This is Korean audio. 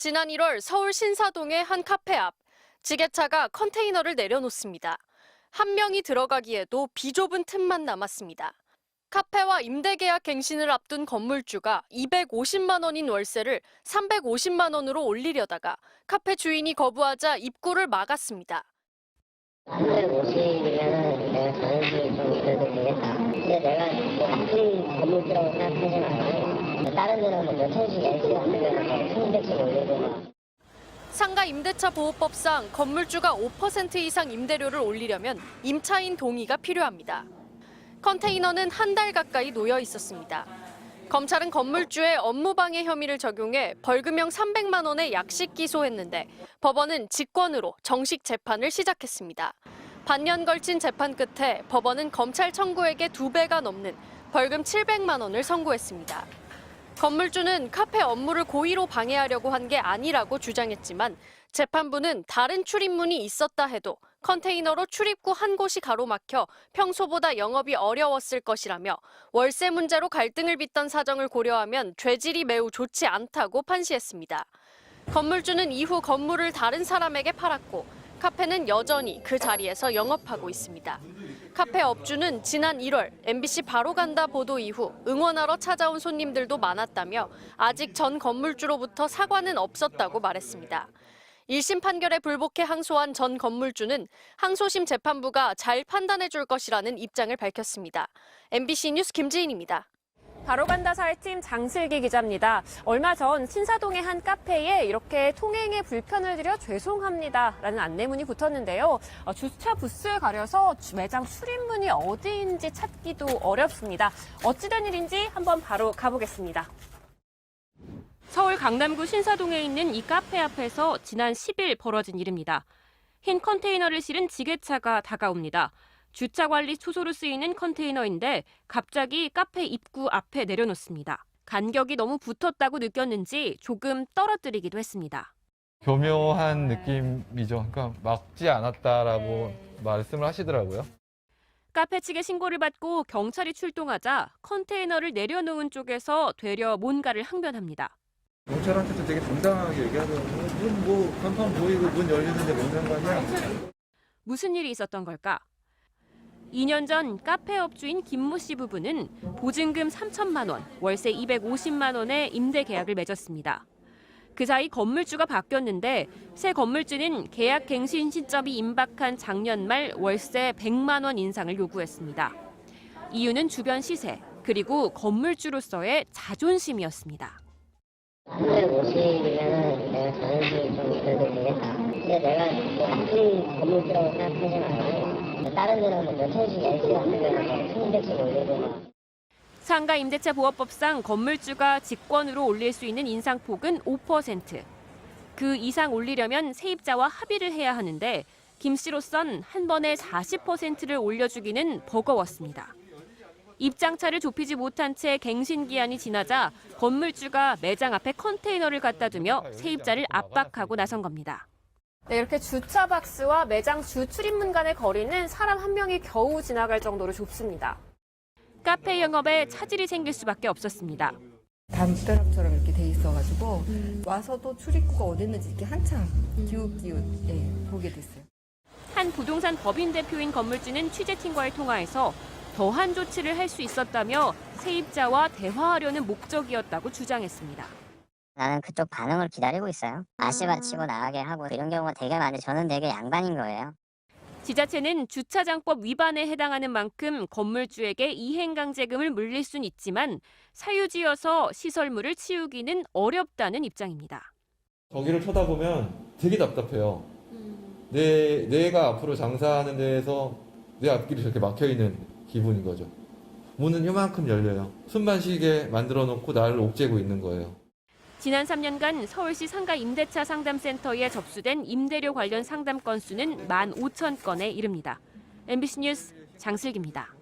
지난 1월 서울 신사동의 한 카페 앞, 지게차가 컨테이너를 내려놓습니다. 한 명이 들어가기에도 비좁은 틈만 남았습니다. 카페와 임대계약 갱신을 앞둔 건물주가 250만 원인 월세를 350만 원으로 올리려다가 카페 주인이 거부하자 입구를 막았습니다. 350이면은 내가 자존심이 좀 그래도 되겠다. 근데 내가 뭐 나쁜 건물주라고 생각하지 말고 다른 데는 뭐 몇천씩 LC가 안 되면 뭐 1,200씩 올리고 막. 상가 임대차 보호법상 건물주가 5% 이상 임대료를 올리려면 임차인 동의가 필요합니다. 컨테이너는 한 달 가까이 놓여 있었습니다. 검찰은 건물주의 업무방해 혐의를 적용해 벌금형 300만 원의 약식 기소했는데 법원은 직권으로 정식 재판을 시작했습니다. 반년 걸친 재판 끝에 법원은 검찰 청구액의 2배가 넘는 벌금 700만 원을 선고했습니다. 건물주는 카페 업무를 고의로 방해하려고 한 게 아니라고 주장했지만 재판부는 다른 출입문이 있었다 해도 컨테이너로 출입구 한 곳이 가로막혀 평소보다 영업이 어려웠을 것이라며 월세 문제로 갈등을 빚던 사정을 고려하면 죄질이 매우 좋지 않다고 판시했습니다. 건물주는 이후 건물을 다른 사람에게 팔았고 카페는 여전히 그 자리에서 영업하고 있습니다. 카페 업주는 지난 1월 MBC 바로 간다 보도 이후 응원하러 찾아온 손님들도 많았다며 아직 전 건물주로부터 사과는 없었다고 말했습니다. 1심 판결에 불복해 항소한 전 건물주는 항소심 재판부가 잘 판단해 줄 것이라는 입장을 밝혔습니다. MBC 뉴스 김지인입니다. 바로간다 사회팀 장슬기 기자입니다. 얼마 전 신사동의 한 카페에 이렇게 통행에 불편을 드려 죄송합니다라는 안내문이 붙었는데요. 주차 부스에 가려서 매장 출입문이 어디인지 찾기도 어렵습니다. 어찌된 일인지 한번 바로 가보겠습니다. 서울 강남구 신사동에 있는 이 카페 앞에서 지난 10일 벌어진 일입니다. 흰 컨테이너를 실은 지게차가 다가옵니다. 주차 관리 초소로 쓰이는 컨테이너인데 갑자기 카페 입구 앞에 내려놓습니다. 간격이 너무 붙었다고 느꼈는지 조금 떨어뜨리기도 했습니다. 교묘한 느낌이죠. 그러니까 막지 않았다라고 말씀을 하시더라고요. 카페 측의 신고를 받고 경찰이 출동하자 컨테이너를 내려놓은 쪽에서 되려 뭔가를 항변합니다. 경찰한테도 되게 당당하게 얘기하더라고요. 문 간판 보이고 문 열리는데 뭔 상관이야? 무슨 일이 있었던 걸까? 2년 전 카페 업주인 김모 씨 부부는 보증금 3천만 원, 월세 250만 원의 임대 계약을 맺었습니다. 그 사이 건물주가 바뀌었는데 새 건물주는 계약 갱신 시점이 임박한 작년 말 월세 100만 원 인상을 요구했습니다. 이유는 주변 시세, 그리고 건물주로서의 자존심이었습니다. 350이면은 내가 자존심이 좀 그래도 되겠다. 근데 내가 뭐 나쁜 건물주라고 생각하지 말고 다른 데는 뭐 몇천씩 LC가 안 되면 뭐 1,200씩 올리고 막. 상가 임대차 보호법상 건물주가 직권으로 올릴 수 있는 인상폭은 5%. 그 이상 올리려면 세입자와 합의를 해야 하는데 김 씨로선 한 번에 40%를 올려주기는 버거웠습니다. 입장차를 좁히지 못한 채 갱신 기한이 지나자 건물주가 매장 앞에 컨테이너를 갖다 두며 세입자를 압박하고 나선 겁니다. 네, 이렇게 주차 박스와 매장 주 출입문 간의 거리는 사람 한 명이 겨우 지나갈 정도로 좁습니다. 카페 영업에 차질이 생길 수밖에 없었습니다. 담벼락처럼 이렇게 돼 있어가지고 와서도 출입구가 어디 있는지 이렇게 한참 기웃기웃 보게 됐어요. 한 부동산 법인 대표인 건물주는 취재팀과의 통화에서 더한 조치를 할 수 있었다며 세입자와 대화하려는 목적이었다고 주장했습니다. 나는 그쪽 반응을 기다리고 있어요. 아씨바치고 나가게 하고 이런 경우가 되게 많은데 저는 되게 양반인 거예요. 지자체는 주차장법 위반에 해당하는 만큼 건물주에게 이행강제금을 물릴 수는 있지만 사유지여서 시설물을 치우기는 어렵다는 입장입니다. 저기를 쳐다보면 되게 답답해요. 내가 앞으로 장사하는 데에서 내 앞길이 저렇게 막혀있는 기분인 거죠. 문은 요만큼 열려요. 숨만 쉬게 만들어 놓고 나를 옥죄고 있는 거예요. 지난 3년간 서울시 상가 임대차 상담센터에 접수된 임대료 관련 상담 건수는 15,000건에 이릅니다. MBC 뉴스 장슬기입니다.